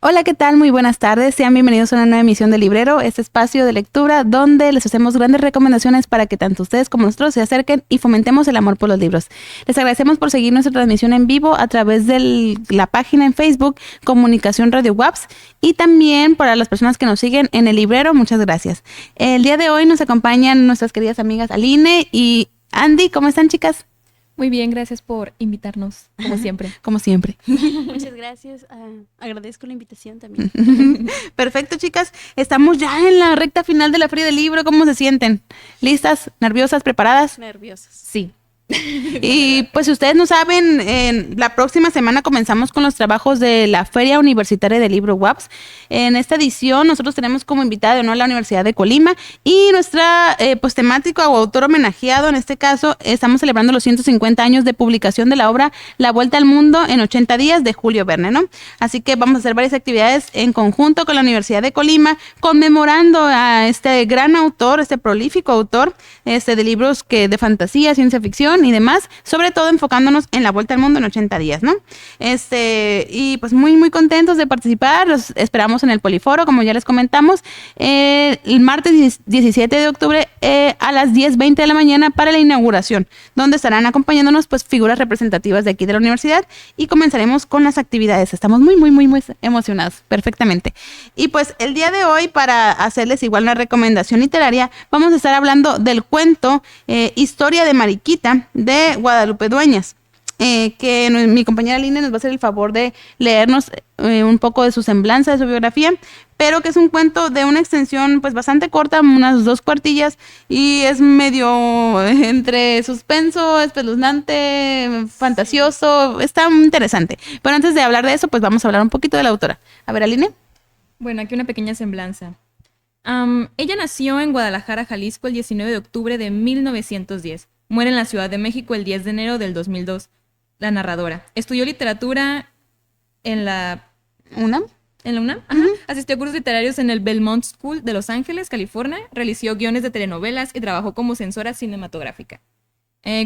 Hola, ¿qué tal? Muy buenas tardes. Sean bienvenidos a una nueva emisión de Librero, este espacio de lectura donde les hacemos grandes recomendaciones para que tanto ustedes como nosotros se acerquen y fomentemos el amor por los libros. Les agradecemos por seguir nuestra transmisión en vivo a través de la página en Facebook Comunicación Radio WAPS y también para las personas que nos siguen en el Librero, muchas gracias. El día de hoy nos acompañan nuestras queridas amigas Aline y Andy. ¿Cómo están, chicas? Muy bien, gracias por invitarnos, como siempre. Como siempre. Muchas gracias. Agradezco la invitación también. Perfecto, chicas. Estamos ya en la recta final de la Feria del Libro. ¿Cómo se sienten? ¿Listas? ¿Nerviosas? ¿Preparadas? Nerviosas. Sí. Y pues si ustedes no saben, la próxima semana comenzamos con los trabajos de la Feria Universitaria del Libro WAPS. En esta edición nosotros tenemos como invitada de honor a la Universidad de Colima y nuestra pues temático o autor homenajeado, en este caso estamos celebrando los 150 años de publicación de la obra La Vuelta al Mundo en 80 días de Julio Verne, ¿no? Así que vamos a hacer varias actividades en conjunto con la Universidad de Colima conmemorando a este gran autor, este prolífico autor de libros de fantasía, ciencia ficción y demás, sobre todo enfocándonos en La Vuelta al Mundo en 80 días, ¿no? Y pues muy, muy contentos de participar, los esperamos en el Poliforo, como ya les comentamos, el martes 17 de octubre a las 10:20 de la mañana para la inauguración, donde estarán acompañándonos pues figuras representativas de aquí de la universidad y comenzaremos con las actividades. Estamos muy, muy, muy, muy emocionados, perfectamente. Y pues el día de hoy, para hacerles igual una recomendación literaria, vamos a estar hablando del cuento Historia de Mariquita de Guadalupe Dueñas, que mi compañera Lina nos va a hacer el favor de leernos un poco de su semblanza, de su biografía, pero que es un cuento de una extensión pues bastante corta, unas 2 cuartillas, y es medio entre suspenso, espeluznante, fantasioso, está muy interesante. Pero antes de hablar de eso, pues vamos a hablar un poquito de la autora. A ver, Aline. Bueno, aquí una pequeña semblanza. Ella nació en Guadalajara, Jalisco, el 19 de octubre de 1910. Muere en la Ciudad de México el 10 de enero del 2002. La narradora. Estudió literatura en la ¿UNAM? ¿En la UNAM? Ajá. Asistió a cursos literarios en el Belmont School de Los Ángeles, California. Realizó guiones de telenovelas y trabajó como censora cinematográfica.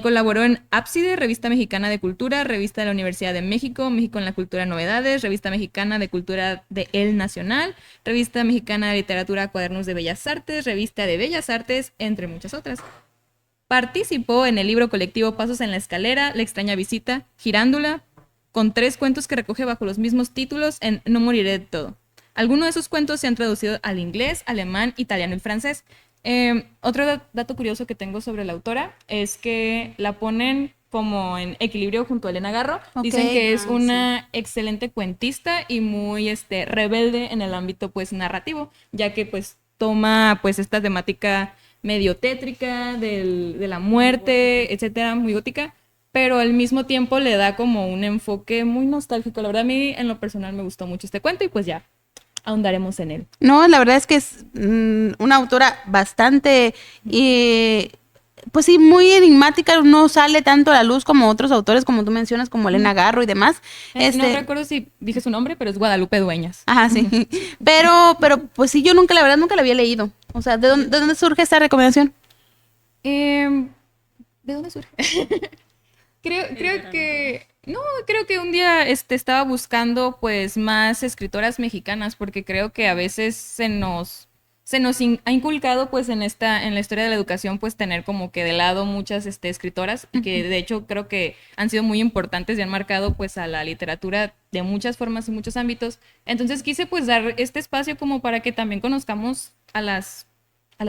Colaboró en Ábside, Revista Mexicana de Cultura, Revista de la Universidad de México, México en la Cultura Novedades, Revista Mexicana de Cultura de El Nacional, Revista Mexicana de Literatura Cuadernos de Bellas Artes, Revista de Bellas Artes, entre muchas otras. Participó en el libro colectivo Pasos en la Escalera, La extraña visita, Girándula, con 3 cuentos que recoge bajo los mismos títulos en No moriré de todo. Algunos de esos cuentos se han traducido al inglés, alemán, italiano y francés. Otro dato curioso que tengo sobre la autora es que la ponen como en equilibrio junto a Elena Garro. Okay. Dicen que es una excelente cuentista y muy rebelde en el ámbito pues narrativo, ya que pues toma pues esta temática medio tétrica de la muerte, etcétera, muy gótica, pero al mismo tiempo le da como un enfoque muy nostálgico. La verdad, a mí en lo personal me gustó mucho este cuento y pues ya ahondaremos en él. No, la verdad es que es una autora bastante, pues sí, muy enigmática, no sale tanto a la luz como otros autores, como tú mencionas, como Elena Garro y demás. No recuerdo si dije su nombre, pero es Guadalupe Dueñas. Ajá, sí. pero pues sí, yo la verdad nunca la había leído. O sea, ¿de dónde surge esta recomendación? ¿De dónde surge? Creo que un día estaba buscando pues más escritoras mexicanas, porque creo que a veces se nos ha inculcado pues en la historia de la educación pues tener como que de lado muchas escritoras, y que de hecho creo que han sido muy importantes y han marcado pues a la literatura de muchas formas y muchos ámbitos. Entonces quise pues dar este espacio como para que también conozcamos a las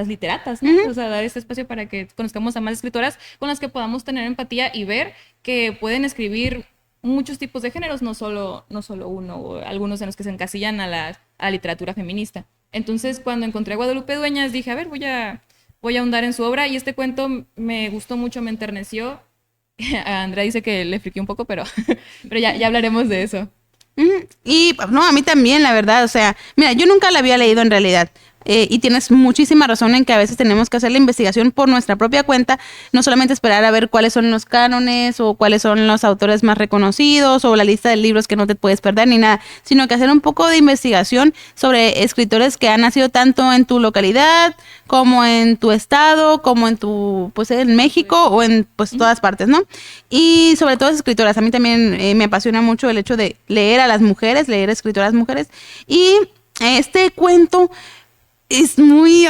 literatas, ¿no? O sea, dar este espacio para que conozcamos a más escritoras con las que podamos tener empatía y ver que pueden escribir muchos tipos de géneros, no solo uno, o algunos en los que se encasillan a la literatura feminista. Entonces, cuando encontré a Guadalupe Dueñas, dije, a ver, voy a ahondar en su obra, y este cuento me gustó mucho, me enterneció. Andrea dice que le friqué un poco, pero ya hablaremos de eso. Y no, a mí también, la verdad, o sea, mira, yo nunca la había leído en realidad. y tienes muchísima razón en que a veces tenemos que hacer la investigación por nuestra propia cuenta, no solamente esperar a ver cuáles son los cánones o cuáles son los autores más reconocidos o la lista de libros que no te puedes perder ni nada, sino que hacer un poco de investigación sobre escritores que han nacido tanto en tu localidad como en tu estado, como en tu, pues en México o en pues todas partes, ¿no? Y sobre todo escritoras, a mí también me apasiona mucho el hecho de leer a las mujeres, leer escritoras mujeres, y este cuento es muy,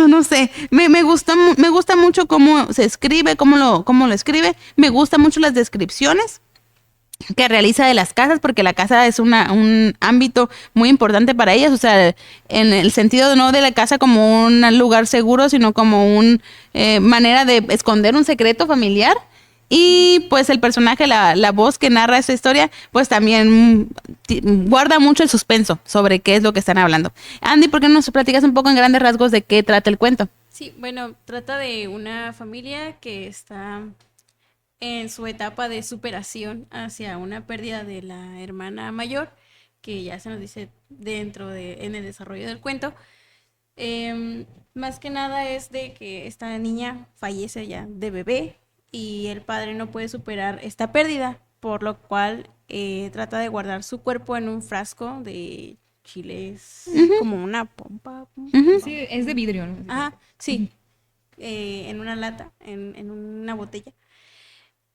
no sé, me gusta mucho cómo se escribe, cómo lo escribe, me gustan mucho las descripciones que realiza de las casas, porque la casa es un ámbito muy importante para ellas, o sea, en el sentido no de la casa como un lugar seguro, sino como una manera de esconder un secreto familiar. Y pues el personaje, la voz que narra esta historia, pues también guarda mucho el suspenso sobre qué es lo que están hablando. Andy, ¿por qué no nos platicas un poco en grandes rasgos de qué trata el cuento? Sí, bueno, trata de una familia que está en su etapa de superación hacia una pérdida de la hermana mayor, que ya se nos dice en el desarrollo del cuento. Más que nada es de que esta niña fallece ya de bebé y el padre no puede superar esta pérdida, por lo cual trata de guardar su cuerpo en un frasco de chiles, como una pompa. Sí, es de vidrio, ¿no? Ajá, sí, en una lata, en una botella.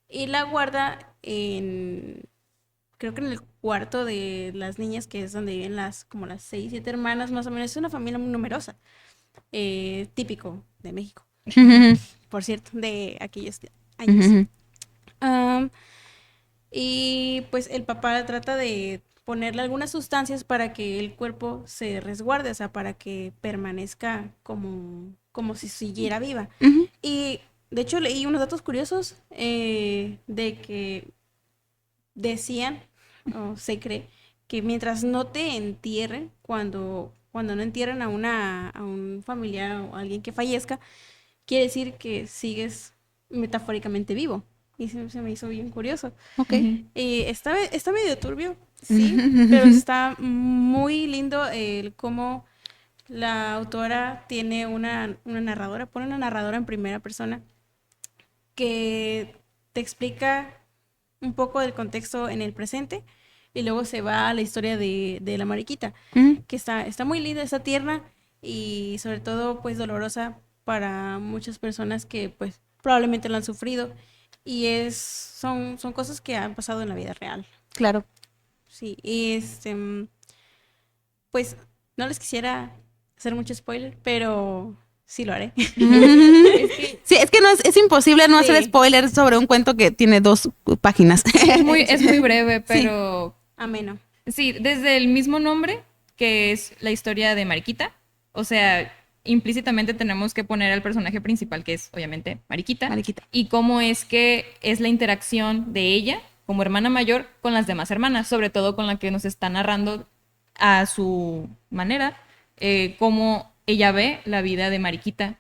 Y la guarda creo que en el cuarto de las niñas, que es donde viven como las 6, 7 hermanas más o menos. Es una familia muy numerosa, típico de México, por cierto, de aquellos años. Y pues el papá trata de ponerle algunas sustancias para que el cuerpo se resguarde, o sea, para que permanezca como si siguiera viva. Y de hecho leí unos datos curiosos de que decían, o se cree, que mientras no te entierren, cuando no entierran a un familiar o a alguien que fallezca, quiere decir que sigues metafóricamente vivo. Y se me hizo bien curioso. Okay. Está medio turbio, sí, pero está muy lindo el cómo la autora tiene una narradora, pone una narradora en primera persona que te explica un poco del contexto en el presente y luego se va a la historia de la mariquita, que está muy linda, está tierna y sobre todo pues dolorosa para muchas personas que pues probablemente lo han sufrido y son cosas que han pasado en la vida real. Claro. Sí, y pues no les quisiera hacer mucho spoiler, pero sí lo haré. Sí, es que es imposible no hacer spoilers sobre un cuento que tiene 2 páginas. Es muy breve, pero... Sí. Ameno. Sí, desde el mismo nombre, que es la historia de Mariquita, o sea, implícitamente tenemos que poner al personaje principal, que es obviamente Mariquita, y cómo es que es la interacción de ella como hermana mayor con las demás hermanas, sobre todo con la que nos está narrando a su manera, cómo ella ve la vida de Mariquita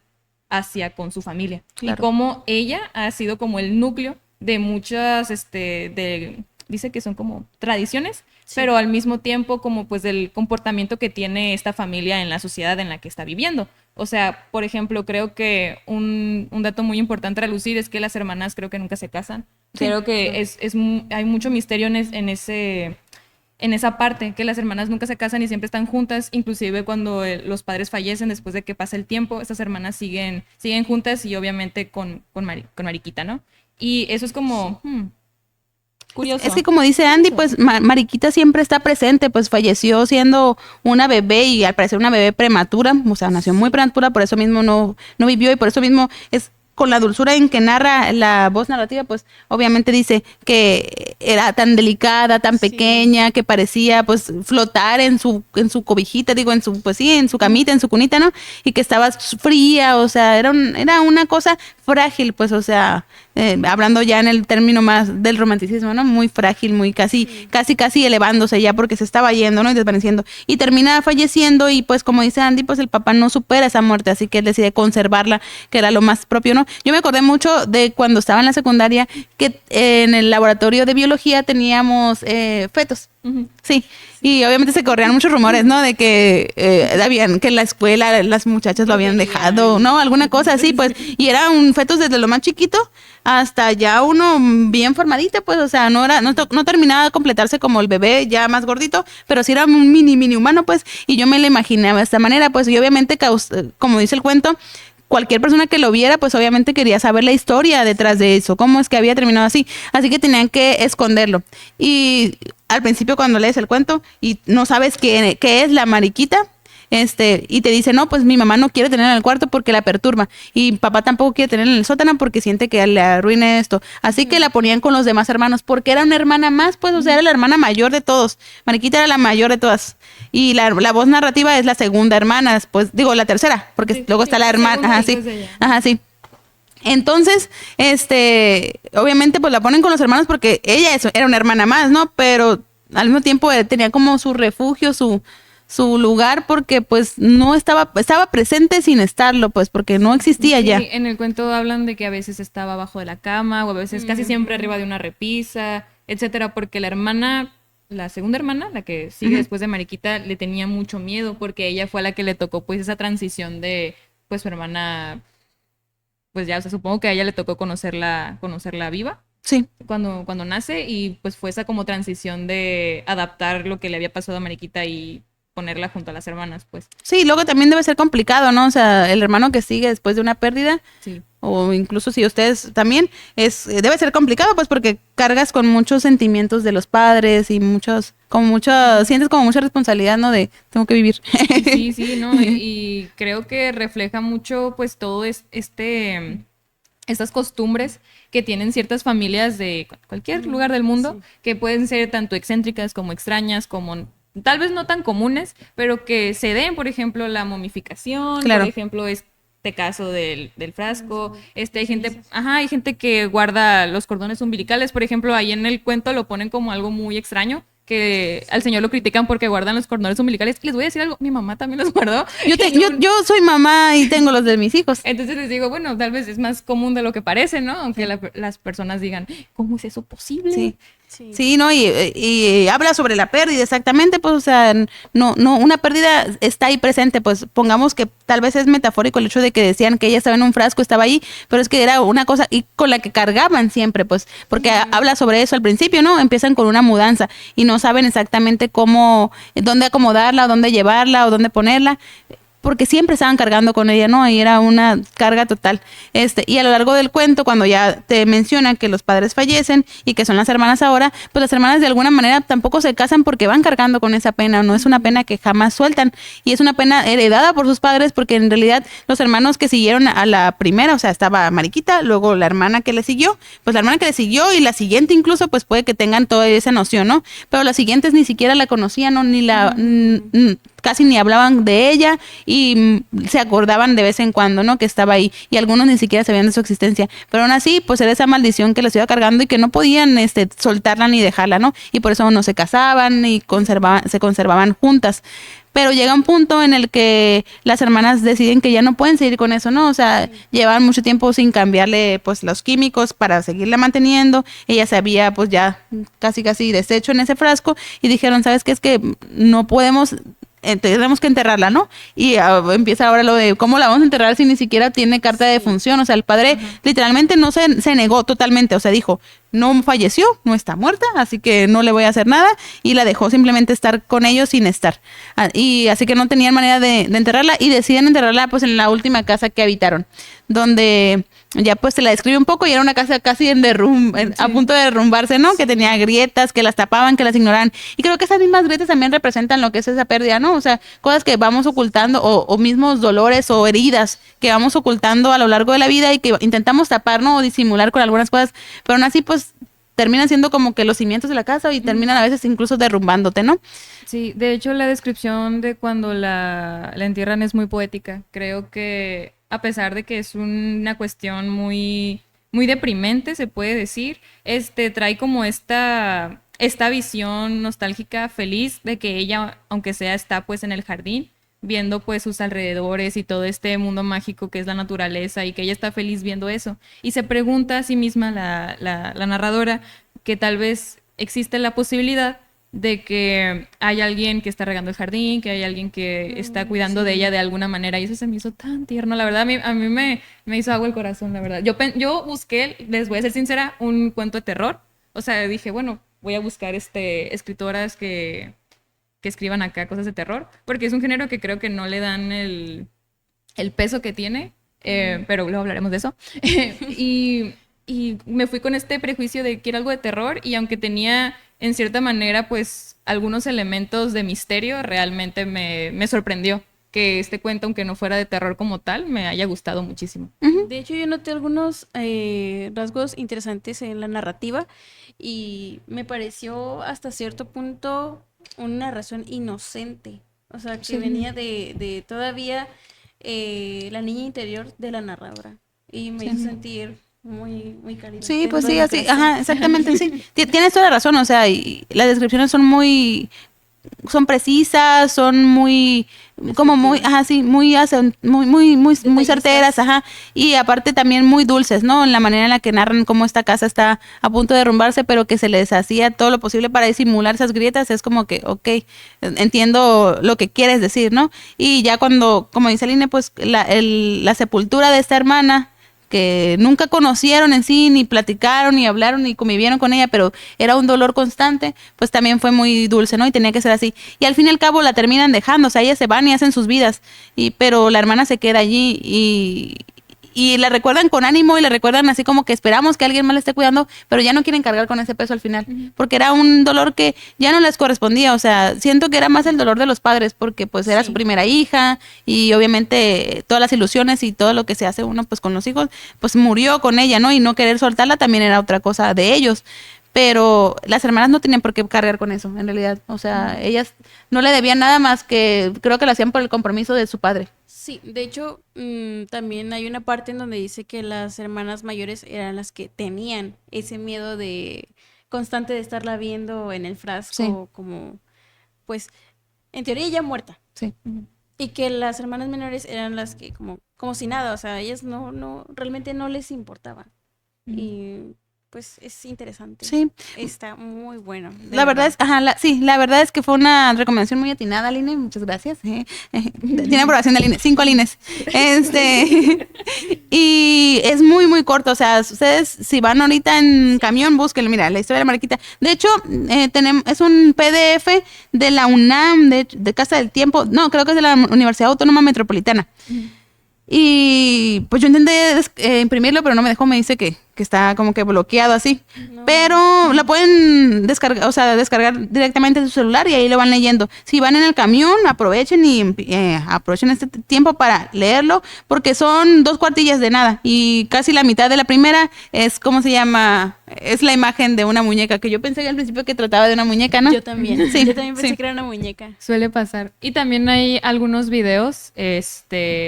con su familia. Claro. Y cómo ella ha sido como el núcleo de muchas, dice que son como tradiciones, sí, pero al mismo tiempo como pues del comportamiento que tiene esta familia en la sociedad en la que está viviendo. O sea, por ejemplo, creo que un dato muy importante a relucir es que las hermanas creo que nunca se casan. Sí, creo que sí, hay mucho misterio en esa parte, que las hermanas nunca se casan y siempre están juntas, inclusive cuando los padres fallecen, después de que pasa el tiempo, estas hermanas siguen juntas y obviamente con Mariquita, ¿no? Y eso es como... curioso. Es que como dice Andy, pues Mariquita siempre está presente, pues falleció siendo una bebé y al parecer una bebé prematura, o sea, nació muy prematura, por eso mismo no vivió y por eso mismo es con la dulzura en que narra la voz narrativa, pues obviamente dice que era tan delicada, tan pequeña, que parecía pues flotar en su cobijita, digo, en su camita, en su cunita, ¿no? Y que estaba fría, o sea, era una cosa frágil, pues, o sea, hablando ya en el término más del romanticismo, ¿no? Muy frágil, muy casi elevándose ya porque se estaba yendo, ¿no? Y desvaneciendo. Y termina falleciendo y pues como dice Andy, pues el papá no supera esa muerte, así que él decide conservarla, que era lo más propio, ¿no? Yo me acordé mucho de cuando estaba en la secundaria que en el laboratorio de biología teníamos fetos. Ujú. Sí, y obviamente se corrían muchos rumores, ¿no? De que que en la escuela las muchachas lo habían dejado, ¿no? Alguna cosa así, pues. Y era un feto desde lo más chiquito hasta ya uno bien formadito, pues. O sea, no terminaba de completarse como el bebé ya más gordito, pero sí era un mini humano, pues. Y yo me lo imaginaba de esta manera, pues. Y obviamente, como dice el cuento, cualquier persona que lo viera, pues obviamente quería saber la historia detrás de eso, cómo es que había terminado así. Así que tenían que esconderlo. Y al principio cuando lees el cuento y no sabes qué es la mariquita, y te dice, no, pues mi mamá no quiere tenerla en el cuarto porque la perturba. Y papá tampoco quiere tenerla en el sótano porque siente que le arruine esto. Así que la ponían con los demás hermanos porque era una hermana más, pues, o sea, era la hermana mayor de todos. Mariquita era la mayor de todas. Y la voz narrativa es la segunda hermana, pues, digo, la tercera, porque Sí, luego sí, está la hermana. segunda Ajá, y sí. después de ella. Ajá, sí. Entonces, obviamente, pues la ponen con los hermanos porque ella era una hermana más, ¿no? Pero al mismo tiempo tenía como su refugio, su lugar, porque pues no estaba presente sin estarlo, pues porque no existía Sí, ya. en el cuento hablan de que a veces estaba abajo de la cama o a veces casi siempre arriba de una repisa, etcétera, porque la hermana, la segunda hermana, la que sigue después de Mariquita, le tenía mucho miedo porque ella fue a la que le tocó pues esa transición de pues su hermana, pues ya, o sea, supongo que a ella le tocó conocerla viva Sí. cuando nace y pues fue esa como transición de adaptar lo que le había pasado a Mariquita y ponerla junto a las hermanas, pues. Sí, luego también debe ser complicado, ¿no? O sea, el hermano que sigue después de una pérdida, Sí. o incluso si ustedes también, debe ser complicado, pues porque cargas con muchos sentimientos de los padres y sientes como mucha responsabilidad, ¿no? De, tengo que vivir. Sí, sí, ¿no? Y creo que refleja mucho, pues, todo estas costumbres que tienen ciertas familias de cualquier lugar del mundo, que pueden ser tanto excéntricas como extrañas, como tal vez no tan comunes, pero que se den, por ejemplo, la momificación, Claro. por ejemplo, este caso del frasco, hay gente que guarda los cordones umbilicales, por ejemplo, ahí en el cuento lo ponen como algo muy extraño, que al señor lo critican porque guardan los cordones umbilicales. Les voy a decir algo, mi mamá también los guardó. Yo soy mamá y tengo los de mis hijos. Entonces les digo, bueno, tal vez es más común de lo que parece, ¿no? Aunque las personas digan, ¿cómo es eso posible? Sí. Sí. Sí, ¿no? Y habla sobre la pérdida, exactamente, pues, o sea, no, una pérdida está ahí presente, pues, pongamos que tal vez es metafórico el hecho de que decían que ella estaba en un frasco, estaba ahí, pero es que era una cosa y con la que cargaban siempre, pues, porque habla sobre eso al principio, ¿no? Empiezan con una mudanza y no saben exactamente dónde acomodarla, o dónde llevarla, o dónde ponerla, porque siempre estaban cargando con ella, ¿no? Y era una carga total. Y a lo largo del cuento, cuando ya te mencionan que los padres fallecen y que son las hermanas ahora, pues las hermanas de alguna manera tampoco se casan porque van cargando con esa pena, no es una pena que jamás sueltan y es una pena heredada por sus padres porque en realidad los hermanos que siguieron a la primera, o sea, estaba Mariquita, luego la hermana que le siguió, pues la hermana que le siguió y la siguiente incluso, pues puede que tengan toda esa noción, ¿no? Pero las siguientes ni siquiera la conocían, ¿no? Casi ni hablaban de ella y se acordaban de vez en cuando, ¿no? Que estaba ahí y algunos ni siquiera sabían de su existencia, pero aún así, pues era esa maldición que les iba cargando y que no podían soltarla ni dejarla, ¿no? Y por eso no se casaban y se conservaban juntas. Pero llega un punto en el que las hermanas deciden que ya no pueden seguir con eso, ¿no? O sea, llevan mucho tiempo sin cambiarle pues los químicos para seguirla manteniendo. Ella se había pues ya casi deshecho en ese frasco y dijeron, ¿sabes qué? Es que no podemos, tenemos que enterrarla, ¿no? Y empieza ahora lo de cómo la vamos a enterrar si ni siquiera tiene carta de defunción. O sea, el padre literalmente no se negó totalmente. O sea, dijo, no falleció, no está muerta, así que no le voy a hacer nada. Y la dejó simplemente estar con ellos sin estar. Y así que no tenían manera de enterrarla y deciden enterrarla pues en la última casa que habitaron, donde ya pues se la describe un poco y era una casa casi a punto de derrumbarse, ¿no? Que tenía grietas, que las tapaban, que las ignoraban. Y creo que esas mismas grietas también representan lo que es esa pérdida, ¿no? O sea, cosas que vamos ocultando o mismos dolores o heridas que vamos ocultando a lo largo de la vida y que intentamos tapar, ¿no? O disimular con algunas cosas, pero aún así pues terminan siendo como que los cimientos de la casa y terminan a veces incluso derrumbándote, ¿no? Sí, de hecho la descripción de cuando la entierran es muy poética. Creo que a pesar de que es una cuestión muy, muy deprimente, se puede decir, trae como esta visión nostálgica feliz de que ella, aunque sea, está pues en el jardín, viendo pues sus alrededores y todo este mundo mágico que es la naturaleza y que ella está feliz viendo eso. Y se pregunta a sí misma la narradora que tal vez existe la posibilidad de que hay alguien que está regando el jardín, que hay alguien que está cuidando de ella de alguna manera, y eso se me hizo tan tierno, la verdad, a mí me hizo agua el corazón, la verdad. Yo busqué, les voy a ser sincera, un cuento de terror, o sea, dije, bueno, voy a buscar escritoras que escriban acá cosas de terror, porque es un género que creo que no le dan el peso que tiene, pero luego hablaremos de eso. Y me fui con este prejuicio de que quiero algo de terror, y aunque tenía en cierta manera pues algunos elementos de misterio, realmente me sorprendió que este cuento, aunque no fuera de terror como tal, me haya gustado muchísimo. De hecho, yo noté algunos rasgos interesantes en la narrativa y me pareció hasta cierto punto una narración inocente. O sea, que venía de todavía la niña interior de la narradora. Y me hizo sentir muy cálida. Sí, pues sí, así, ajá, exactamente, sí. Tienes toda la razón, o sea, y las descripciones son precisas, son muy, como muy, ajá, sí, muy certeras, ajá, y aparte también muy dulces, ¿no? En la manera en la que narran cómo esta casa está a punto de derrumbarse, pero que se les hacía todo lo posible para disimular esas grietas, es como que, ok, entiendo lo que quieres decir, ¿no? Y ya cuando, como dice Aline, pues la sepultura de esta hermana, que nunca conocieron en sí, ni platicaron, ni hablaron, ni convivieron con ella, pero era un dolor constante, pues también fue muy dulce, ¿no? Y tenía que ser así. Y al fin y al cabo la terminan dejando, o sea, ellas se van y hacen sus vidas, pero la hermana se queda allí y la recuerdan con ánimo y la recuerdan así como que esperamos que alguien más la esté cuidando, pero ya no quieren cargar con ese peso al final, porque era un dolor que ya no les correspondía, o sea, siento que era más el dolor de los padres, porque pues era su primera hija y obviamente todas las ilusiones y todo lo que se hace uno pues con los hijos, pues murió con ella, ¿no? Y no querer soltarla también era otra cosa de ellos. Pero las hermanas no tenían por qué cargar con eso, en realidad. O sea, ellas no le debían nada más que, creo que lo hacían por el compromiso de su padre. Sí, de hecho, también hay una parte en donde dice que las hermanas mayores eran las que tenían ese miedo de constante de estarla viendo en el frasco, como, pues, en teoría ya muerta. Sí. Y que las hermanas menores eran las que como si nada, o sea, ellas no, realmente no les importaba. Y pues es interesante. Sí. Está muy bueno. La verdad es, la verdad es que fue una recomendación muy atinada, Aline, muchas gracias. Tiene aprobación de Aline, 5 Alines. Y es muy corto, o sea, ustedes si van ahorita en camión, búsquenlo, mira, la historia de la Mariquita. De hecho, es un PDF de la UNAM, de Casa del Tiempo, no, creo que es de la Universidad Autónoma Metropolitana. Y pues yo intenté imprimirlo, pero no me dejó, me dice que está como que bloqueado así. No. Pero lo pueden descargar, o sea, descargar directamente de su celular y ahí lo van leyendo. Si van en el camión, aprovechen aprovechen este tiempo para leerlo, porque son 2 cuartillas de nada. Y casi la mitad de la primera es, ¿cómo se llama? Es la imagen de una muñeca, que yo pensé al principio que trataba de una muñeca, ¿no? Yo también. Sí, yo también pensé que era una muñeca. Suele pasar. Y también hay algunos videos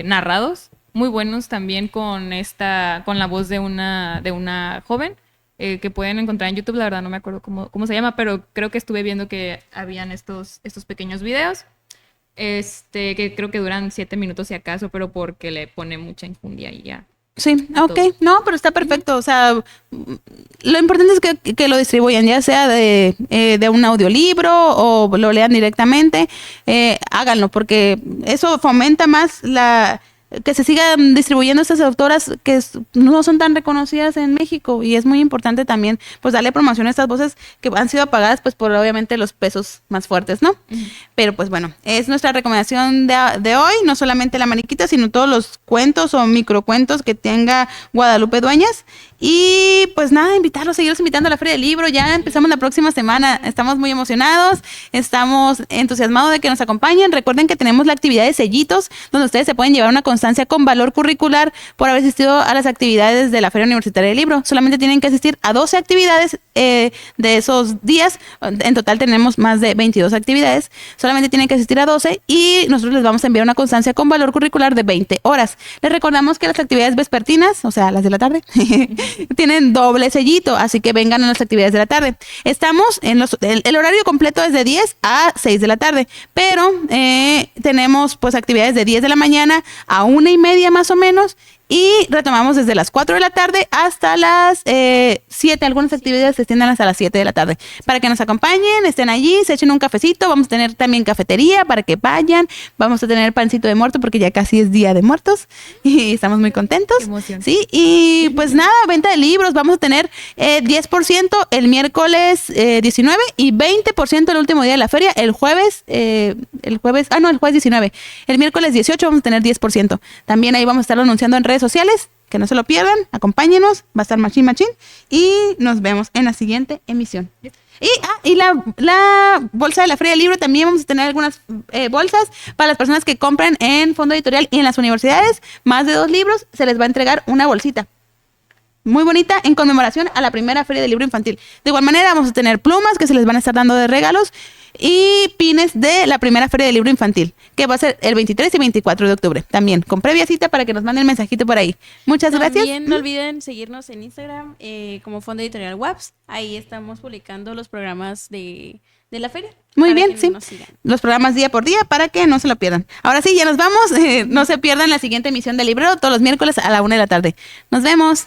narrados muy buenos también con la voz de una joven que pueden encontrar en YouTube. La verdad no me acuerdo cómo se llama, pero creo que estuve viendo que habían estos pequeños videos que creo que duran 7 minutos si acaso, pero porque le pone mucha enjundia y ya. Sí, ok, no, pero está perfecto, o sea, lo importante es que lo distribuyan, ya sea de un audiolibro o lo lean directamente, háganlo, porque eso fomenta más que se sigan distribuyendo estas autoras que no son tan reconocidas en México, y es muy importante también pues darle promoción a estas voces que han sido apagadas pues por obviamente los pesos más fuertes, ¿no? Pero pues bueno, es nuestra recomendación de hoy, no solamente La Mariquita, sino todos los cuentos o microcuentos que tenga Guadalupe Dueñas. Y pues nada, seguirlos invitando a la Feria del Libro. Ya empezamos la próxima semana, estamos muy emocionados, estamos entusiasmados de que nos acompañen. Recuerden que tenemos la actividad de sellitos, donde ustedes se pueden llevar una constancia con valor curricular por haber asistido a las actividades de la Feria Universitaria del Libro. Solamente tienen que asistir a 12 actividades de esos días. En total tenemos más de 22 actividades. Solamente tienen que asistir a 12 y nosotros les vamos a enviar una constancia con valor curricular de 20 horas. Les recordamos que las actividades vespertinas, o sea, las de la tarde, tienen doble sellito, así que vengan a las actividades de la tarde. Estamos el horario completo es de 10 a 6 de la tarde, pero tenemos pues actividades de 10 de la mañana a 1:30 más o menos, y retomamos desde las 4 de la tarde hasta las 7. Algunas actividades se extienden hasta las 7 de la tarde. Para que nos acompañen, estén allí, se echen un cafecito. Vamos a tener también cafetería para que vayan. Vamos a tener pancito de muerto porque ya casi es Día de Muertos y estamos muy contentos. Qué emoción. Sí, y pues nada, venta de libros. Vamos a tener 10% el miércoles 19 y 20% el último día de la feria, el jueves 19. El miércoles 18 vamos a tener 10%. También ahí vamos a estarlo anunciando en redes sociales. Que no se lo pierdan, acompáñenos, va a estar Machín Machín y nos vemos en la siguiente emisión. Y la bolsa de la Feria del Libro, también vamos a tener algunas bolsas para las personas que compran en Fondo Editorial y en las universidades. Más de 2 libros, se les va a entregar una bolsita muy bonita en conmemoración a la primera Feria del Libro Infantil. De igual manera vamos a tener plumas que se les van a estar dando de regalos y pines de la primera Feria del Libro Infantil, que va a ser el 23 y 24 de octubre. También con previa cita para que nos manden mensajito por ahí. Muchas gracias. También no olviden seguirnos en Instagram como Fondo Editorial WAPS. Ahí estamos publicando los programas de la feria. Muy para bien, que sí. nos sigan. Los programas día por día para que no se lo pierdan. Ahora sí, ya nos vamos. No se pierdan la siguiente emisión del Librero todos los miércoles a la 1 de la tarde. Nos vemos.